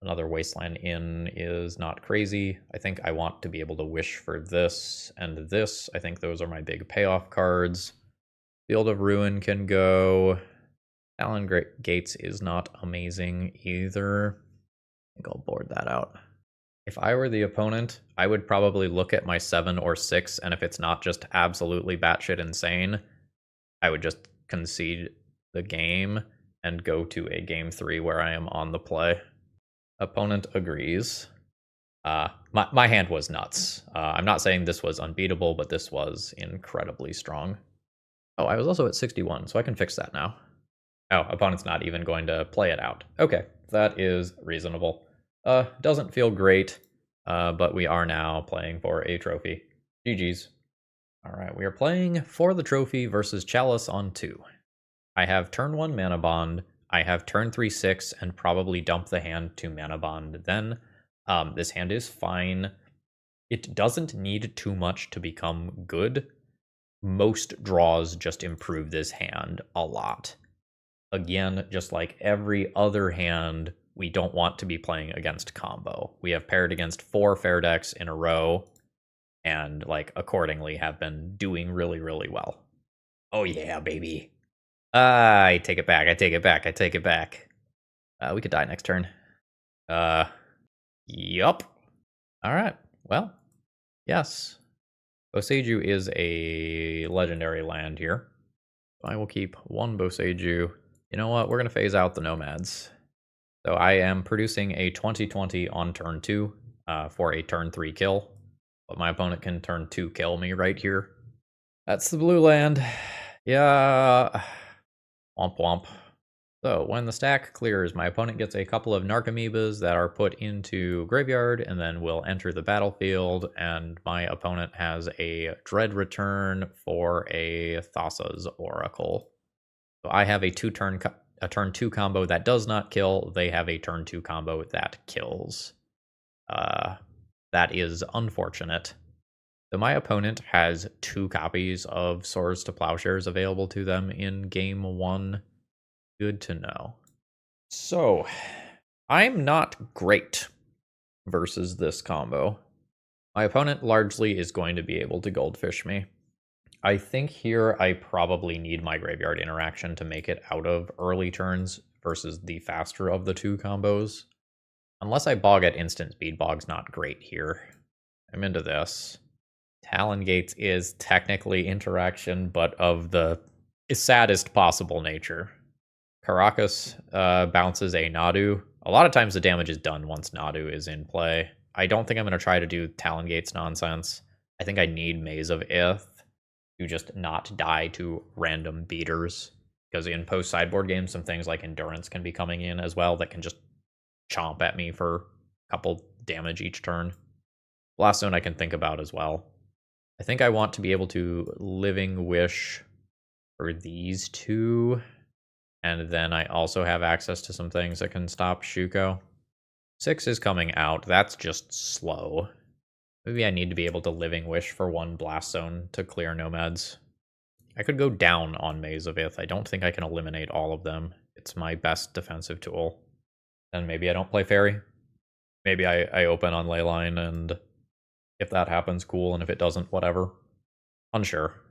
Another Wasteland in is not crazy. I think I want to be able to wish for this and this. I think those are my big payoff cards. Field of Ruin can go. Talon Gates is not amazing either. I think I'll board that out. If I were the opponent, I would probably look at my 7 or 6, and if it's not just absolutely batshit insane, I would just concede the game and go to a game 3 where I am on the play. Opponent agrees. My hand was nuts. I'm not saying this was unbeatable, but this was incredibly strong. Oh, I was also at 61, so I can fix that now. Oh, opponent's not even going to play it out. Okay, that is reasonable. Doesn't feel great, but we are now playing for a trophy. GG's. Alright, we are playing for the trophy versus Chalice on 2. I have turn 1 Manabond, I have turn 3 6, and probably dump the hand to Manabond then. This hand is fine. It doesn't need too much to become good. Most draws just improve this hand a lot. Again, just like every other hand, we don't want to be playing against combo. We have paired against 4 fair decks in a row, and accordingly have been doing really, really well. Oh yeah, baby. I take it back, I take it back, I take it back. We could die next turn. Yup. Alright, well, yes. Boseiju is a legendary land here. I will keep 1 Boseiju. You know what, we're going to phase out the Nomads. So I am producing a 20/20 on turn 2 for a turn 3 kill. But my opponent can turn 2 kill me right here. That's the blue land. Yeah. Womp womp. So when the stack clears, my opponent gets a couple of Narcomoebas that are put into graveyard and then will enter the battlefield, and my opponent has a Dread Return for a Thassa's Oracle. So I have a turn 2 combo that does not kill. They have a turn 2 combo that kills. That is unfortunate. So my opponent has 2 copies of Swords to Plowshares available to them in game 1. Good to know. So, I'm not great versus this combo. My opponent largely is going to be able to Goldfish me. I think here I probably need my Graveyard Interaction to make it out of early turns versus the faster of the 2 combos. Unless I bog at instant speed, bog's not great here. I'm into this. Talon Gates is technically interaction, but of the saddest possible nature. Caracas bounces a Nadu. A lot of times the damage is done once Nadu is in play. I don't think I'm going to try to do Talon Gates nonsense. I think I need Maze of Ith to just not die to random beaters. Because in post-sideboard games, some things like Endurance can be coming in as well that can just chomp at me for a couple damage each turn. Last Zone I can think about as well. I think I want to be able to Living Wish for these 2. And then I also have access to some things that can stop Shuko. 6 is coming out. That's just slow. Maybe I need to be able to Living Wish for 1 Blast Zone to clear Nomads. I could go down on Maze of Ith. I don't think I can eliminate all of them. It's my best defensive tool. Then maybe I don't play Fairy. Maybe I open on Leyline, and if that happens, cool, and if it doesn't, whatever. Unsure.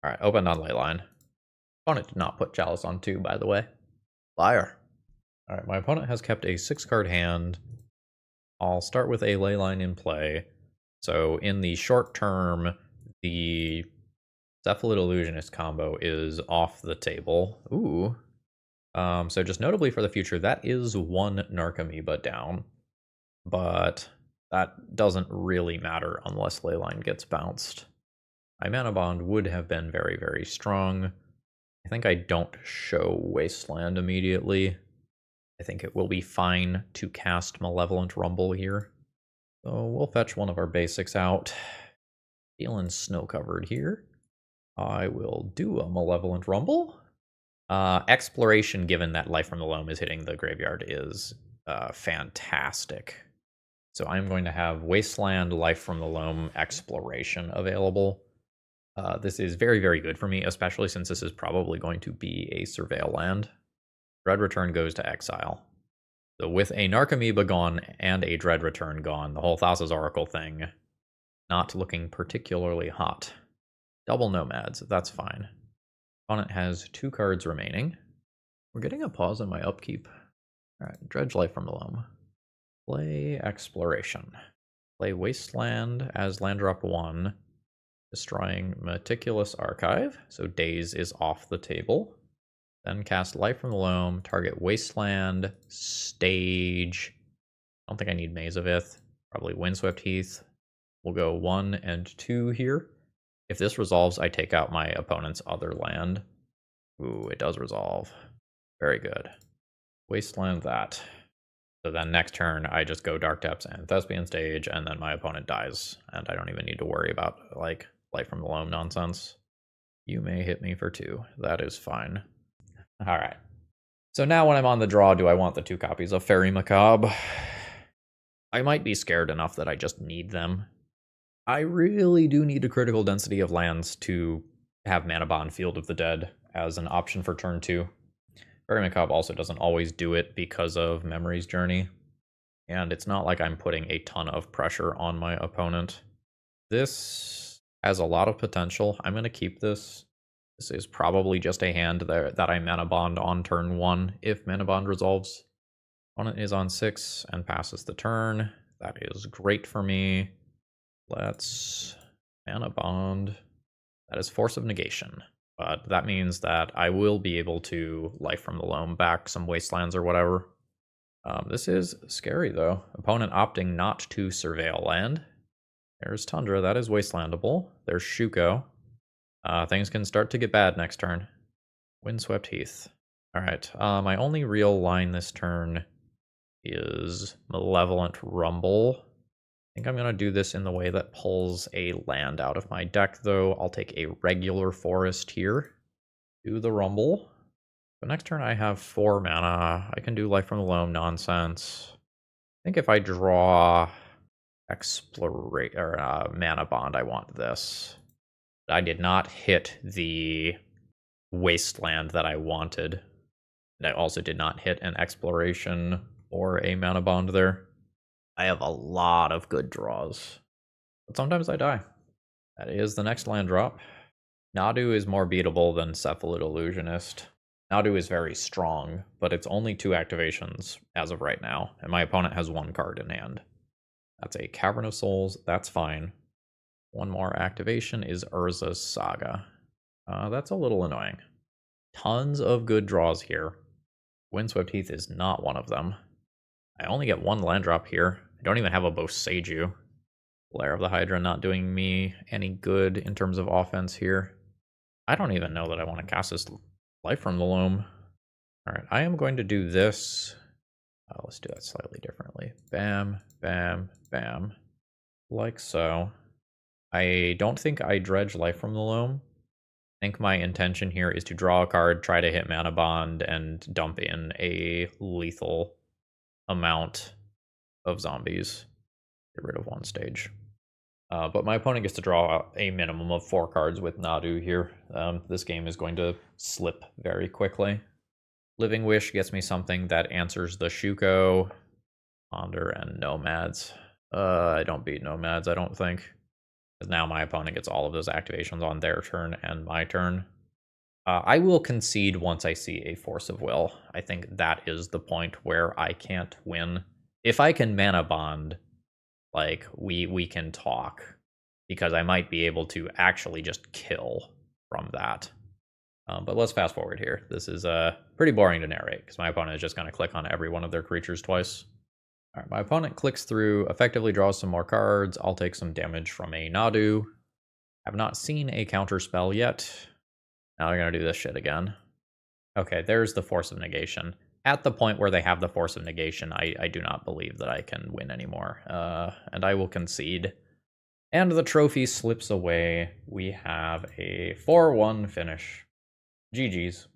Alright, open on Leyline. Opponent did not put Chalice on 2, by the way. Liar. Alright, my opponent has kept a 6-card hand. I'll start with a Leyline in play. So in the short term, the Cephalid Illusionist combo is off the table. Ooh. So just notably for the future, that is 1 Narcomoeba down. But that doesn't really matter unless Leyline gets bounced. My Manabond would have been very, very strong. I think I don't show Wasteland immediately. I think it will be fine to cast Malevolent Rumble here. So we'll fetch one of our basics out. Feeling snow-covered here. I will do a Malevolent Rumble. Exploration, given that Life from the Loam is hitting the graveyard, is fantastic. So I'm going to have Wasteland, Life from the Loam, Exploration available. This is very, very good for me, especially since this is probably going to be a Surveil land. Dread Return goes to exile. So with a Narcomoeba gone and a Dread Return gone, the whole Thassa's Oracle thing not looking particularly hot. Double Nomads, that's fine. Opponent has 2 cards remaining. We're getting a pause on my upkeep. Alright, Dredge Life from the Loam. Play Exploration. Play Wasteland as land drop 1. Destroying Meticulous Archive, so Daze is off the table. Then cast Life from the Loam, target Wasteland, Stage. I don't think I need Maze of Ith. Probably Windswept Heath. We'll go 1 and 2 here. If this resolves, I take out my opponent's other land. Ooh, it does resolve. Very good. Wasteland that. So then next turn, I just go Dark Depths and Thespian Stage, and then my opponent dies. And I don't even need to worry about, like, Life from the Loam nonsense. You may hit me for 2. That is fine. Alright. So now when I'm on the draw, do I want the 2 copies of Fairy Macabre? I might be scared enough that I just need them. I really do need a critical density of lands to have Manabond Field of the Dead as an option for turn 2. Fairy Macabre also doesn't always do it because of Memory's Journey. And it's not like I'm putting a ton of pressure on my opponent. This has a lot of potential. I'm going to keep this. This is probably just a hand that I Manabond on turn 1 if Manabond resolves. Opponent is on 6 and passes the turn. That is great for me. Let's Manabond. That is Force of Negation. But that means that I will be able to Life from the Loam back some Wastelands or whatever. This is scary, though. Opponent opting not to Surveil land. There's Tundra. That is Wastelandable. There's Shuko. Things can start to get bad next turn. Windswept Heath. Alright, my only real line this turn is Malevolent Rumble. I think I'm going to do this in the way that pulls a land out of my deck, though. I'll take a regular forest here. Do the Rumble. So next turn I have 4 mana. I can do Life from the Loam nonsense. I think if I draw Manabond, I want this. I did not hit the wasteland that I wanted. And I also did not hit an exploration or a Manabond there. I have a lot of good draws, but sometimes I die. That is the next land drop. Nadu is more beatable than Cephalid Illusionist. Nadu is very strong, but it's only 2 activations as of right now, and my opponent has 1 card in hand. That's a Cavern of Souls, that's fine. 1 more activation is Urza's Saga. That's a little annoying. Tons of good draws here. Windswept Heath is not one of them. I only get 1 land drop here. I don't even have a Boseiju. Lair of the Hydra not doing me any good in terms of offense here. I don't even know that I want to cast this Life from the Loam. Alright, I am going to do this. Let's do that slightly differently. Bam, bam, bam. Like so. I don't think I dredge Life from the Loam. I think my intention here is to draw a card, try to hit Manabond, and dump in a lethal amount of zombies. Get rid of 1 stage. But my opponent gets to draw a minimum of 4 cards with Nadu here. This game is going to slip very quickly. Living Wish gets me something that answers the Shuko, Ponder, and Nomads. I don't beat Nomads, I don't think. Because now my opponent gets all of those activations on their turn and my turn. I will concede once I see a Force of Will. I think that is the point where I can't win. If I can Manabond, like, we can talk. Because I might be able to actually just kill from that. But let's fast forward here. This is pretty boring to narrate, because my opponent is just going to click on every one of their creatures twice. Alright, my opponent clicks through, effectively draws some more cards. I'll take some damage from a Nadu. Have not seen a counter spell yet. Now they're going to do this shit again. Okay, there's the Force of Negation. At the point where they have the Force of Negation, I do not believe that I can win anymore. And I will concede. And the trophy slips away. We have a 4-1 finish. GG's.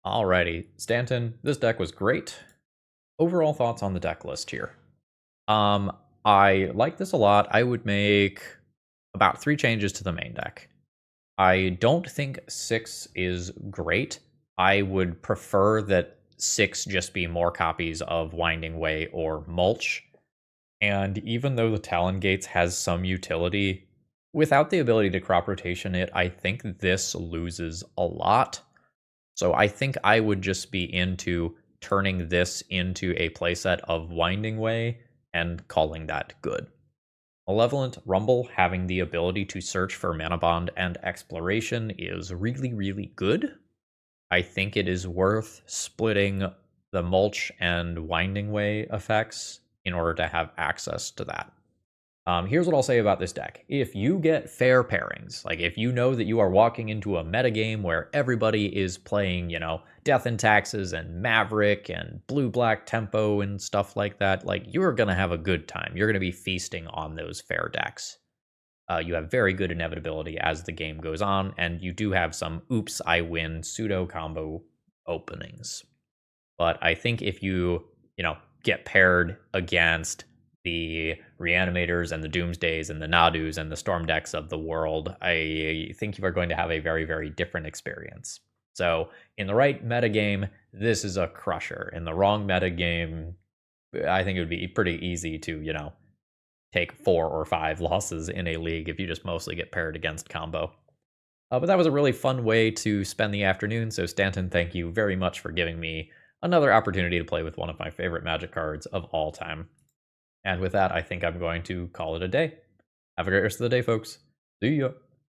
Alrighty, Stanton, this deck was great. Overall thoughts on the deck list here. I like this a lot. I would make about 3 changes to the main deck. I don't think 6 is great. I would prefer that 6 just be more copies of Winding Way or Mulch. And even though the Talon Gates has some utility, without the ability to crop rotation it, I think this loses a lot. So I think I would just be into turning this into a playset of Winding Way and calling that good. Malevolent Rumble having the ability to search for Manabond and Exploration is really, really good. I think it is worth splitting the Mulch and Winding Way effects in order to have access to that. Here's what I'll say about this deck. If you get fair pairings, like if you know that you are walking into a metagame where everybody is playing, you know, Death and Taxes and Maverick and Blue-Black Tempo and stuff like that, like you're going to have a good time. You're going to be feasting on those fair decks. You have very good inevitability as the game goes on, and you do have some oops, I win pseudo combo openings. But I think if you get paired against the Reanimators and the Doomsdays and the Nadus and the Storm decks of the world, I think you are going to have a very, very different experience. So in the right metagame, this is a crusher. In the wrong metagame, I think it would be pretty easy to, take 4 or 5 losses in a league if you just mostly get paired against combo. But that was a really fun way to spend the afternoon, so Stanton, thank you very much for giving me another opportunity to play with one of my favorite Magic cards of all time. And with that, I think I'm going to call it a day. Have a great rest of the day, folks. See ya.